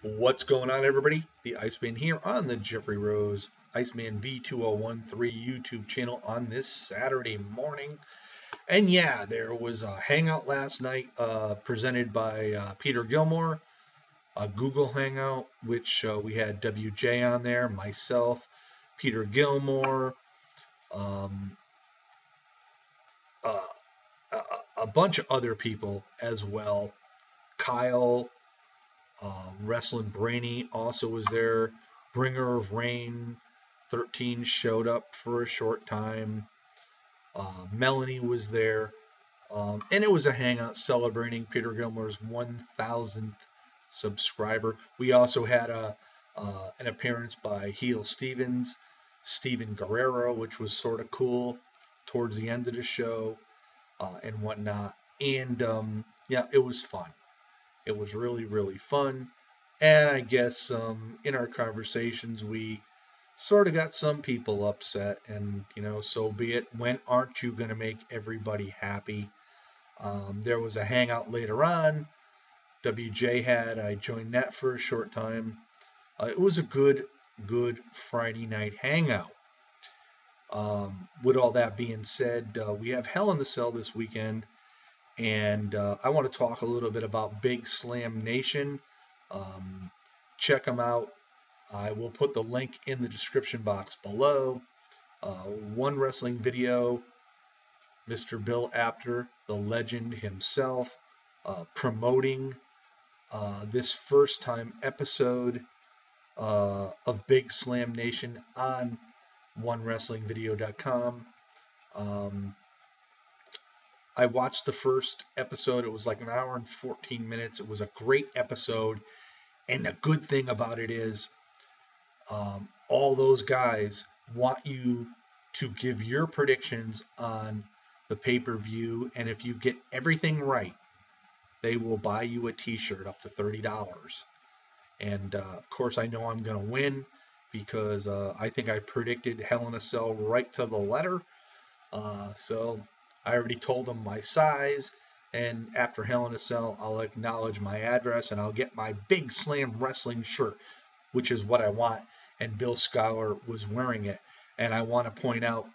What's going on, everybody? The Iceman here on the Jeffrey Rose Iceman V2013 YouTube channel on this Saturday morning. And yeah, there was a hangout last night presented by Peter Gilmore, a Google Hangout, which we had WJ on there, myself, Peter Gilmore, um, uh, a bunch of other people as well. Kyle, Wrestling Brainy also was there. Bringer of Rain 13 showed up for a short time. Melanie was there. And it was a hangout celebrating Peter Gilmore's 1,000th subscriber. We also had an appearance by Heel Stevens, Steven Guerrero, which was sort of cool towards the end of the show and whatnot. And yeah, it was fun. It was really, really fun. And I guess in our conversations, we sort of got some people upset, and so be it. When aren't you going to make everybody happy? There was a hangout later on. I joined that for a short time. It was a good Friday night hangout. With all that being said, we have Hell in the Cell this weekend, and I want to talk a little bit about Big Slam Nation. Um, Check them out. I will put the link in the description box below. One wrestling video, Mr. Bill Apter, the legend himself, promoting this first time episode of Big Slam Nation on OneWrestlingVideo.com. Um, I watched the first episode. It was like an hour and 14 minutes. It was a great episode. And the good thing about it is, all those guys want you to give your predictions on the pay per view. And if you get everything right, they will buy you a t shirt up to $30. And of course, I know I'm going to win because I think I predicted Hell in a Cell right to the letter. So I already told them my size. And after Hell in a Cell, I'll acknowledge my address and I'll get my Big Slam Wrestling shirt, which is what I want. And Bill Scholar was wearing it. And I want to point out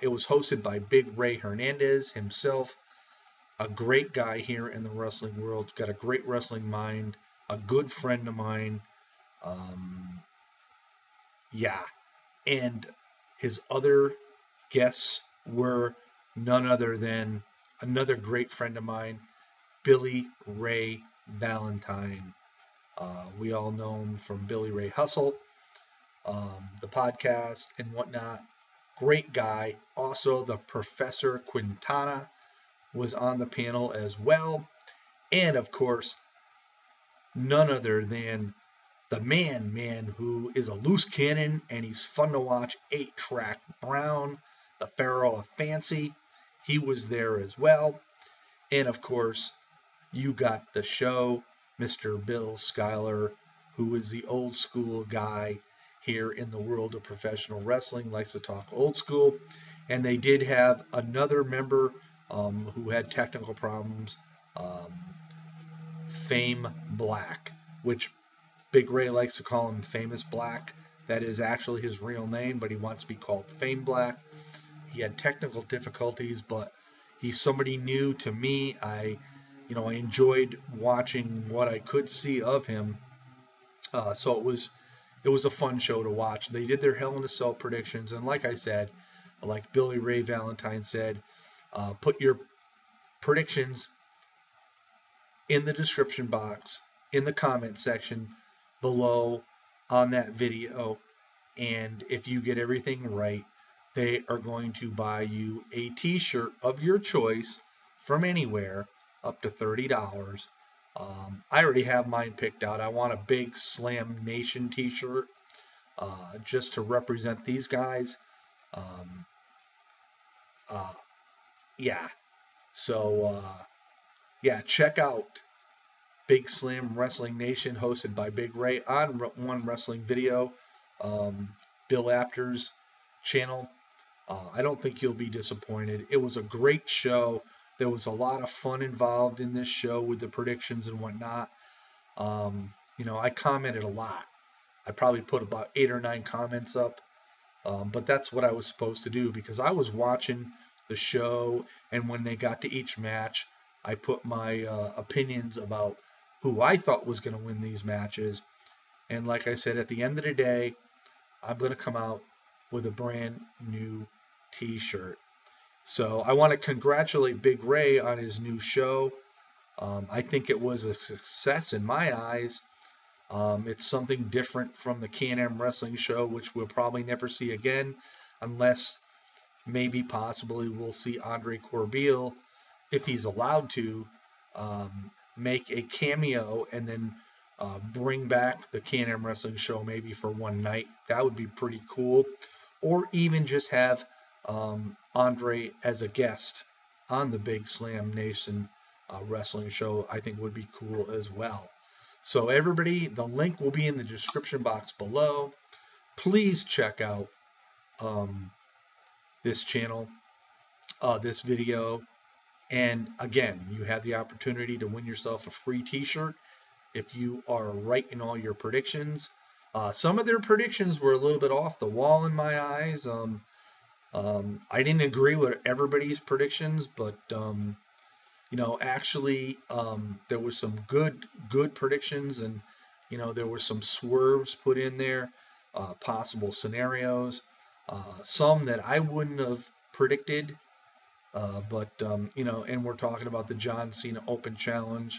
it was hosted by Big Ray Hernandez himself, a great guy here in the wrestling world, got a great wrestling mind, a good friend of mine. Um, yeah. And his other guests were none other than another great friend of mine, Billy Ray Valentine. We all know him from Billy Ray Hustle, the podcast and whatnot. Great guy. Also, the Professor Quintana was on the panel as well. And of course, none other than the man who is a loose cannon and he's fun to watch, 8-Track Brown, the Pharaoh of Fancy. He was there as well. And of course, you got the show, Mr. Bill Schuyler, who is the old school guy here in the world of professional wrestling, likes to talk old school. And they did have another member who had technical problems, um, Fame Black, which Big Ray likes to call him Famous Black. That is actually his real name, but he wants to be called Fame Black. He had technical difficulties, but he's somebody new to me. I enjoyed watching what I could see of him. So it was a fun show to watch. They did their Hell in a Cell predictions, and like I said, like Billy Ray Valentine said, put your predictions in the description box, in the comment section below on that video. And if you get everything right, they are going to buy you a t shirt of your choice from anywhere up to $30. I already have mine picked out. I want a Big Slam Nation t shirt just to represent these guys. Um, uh, yeah. So, yeah, check out Big Slam Wrestling Nation, hosted by Big Ray on One Wrestling Video, Bill Apter's channel. I don't think you'll be disappointed. It was a great show. There was a lot of fun involved in this show with the predictions and whatnot. I commented a lot. I probably put about 8 or 9 comments up, but that's what I was supposed to do because I was watching the show, and when they got to each match, I put my opinions about who I thought was going to win these matches. And like I said, at the end of the day, I'm going to come out with a brand new T-shirt. So I want to congratulate Big Ray on his new show. I think it was a success in my eyes. It's something different from the Can-Am Wrestling show, which we'll probably never see again, unless maybe possibly we'll see Andre Corbeil, if he's allowed to, make a cameo and then bring back the Can-Am Wrestling show maybe for one night. That would be pretty cool. Or even just have Andre as a guest on the Big Slam Nation wrestling show, I think would be cool as well. So everybody, the link will be in the description box below. Please check out this channel, this video. And again, you have the opportunity to win yourself a free t-shirt if you are right in all your predictions. Some of their predictions were a little bit off the wall in my eyes. I didn't agree with everybody's predictions, but actually, there was some good predictions, and there were some swerves put in there, possible scenarios, some that I wouldn't have predicted. But and we're talking about the John Cena Open Challenge.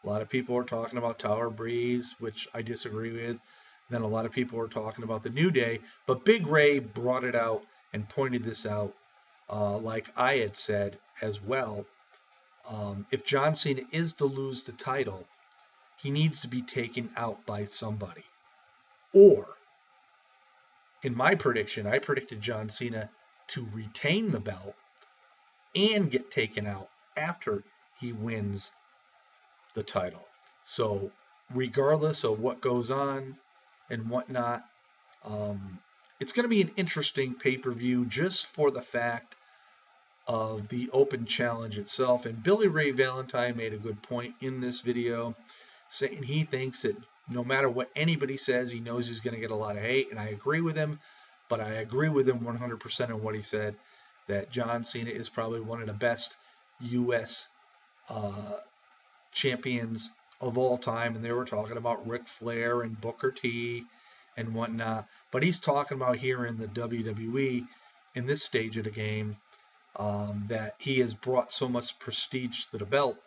A lot of people are talking about Tower Breeze, which I disagree with. Then a lot of people are talking about the New Day, but Big Ray brought it out and pointed this out, like I had said as well. If John Cena is to lose the title, he needs to be taken out by somebody. Or, in my prediction, I predicted John Cena to retain the belt and get taken out after he wins the title. So, regardless of what goes on and whatnot, it's going to be an interesting pay-per-view just for the fact of the Open Challenge itself. And Billy Ray Valentine made a good point in this video, saying he thinks that no matter what anybody says, he knows he's going to get a lot of hate, and I agree with him, but I agree with him 100% on what he said, that John Cena is probably one of the best U.S. Champions of all time, and they were talking about Ric Flair and Booker T and whatnot, but he's talking about here in the WWE, in this stage of the game, that he has brought so much prestige to the belt,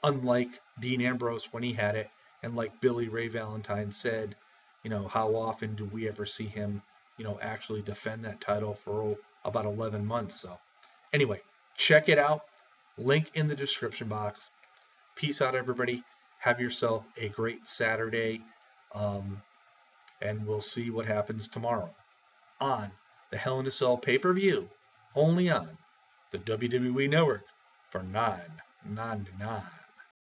unlike Dean Ambrose when he had it, and like Billy Ray Valentine said, how often do we ever see him, actually defend that title for about 11 months? So anyway, check it out. Link in the description box. Peace out, everybody. Have yourself a great Saturday, and we'll see what happens tomorrow on the Hell in a Cell pay-per-view, only on the WWE Network for $9.99.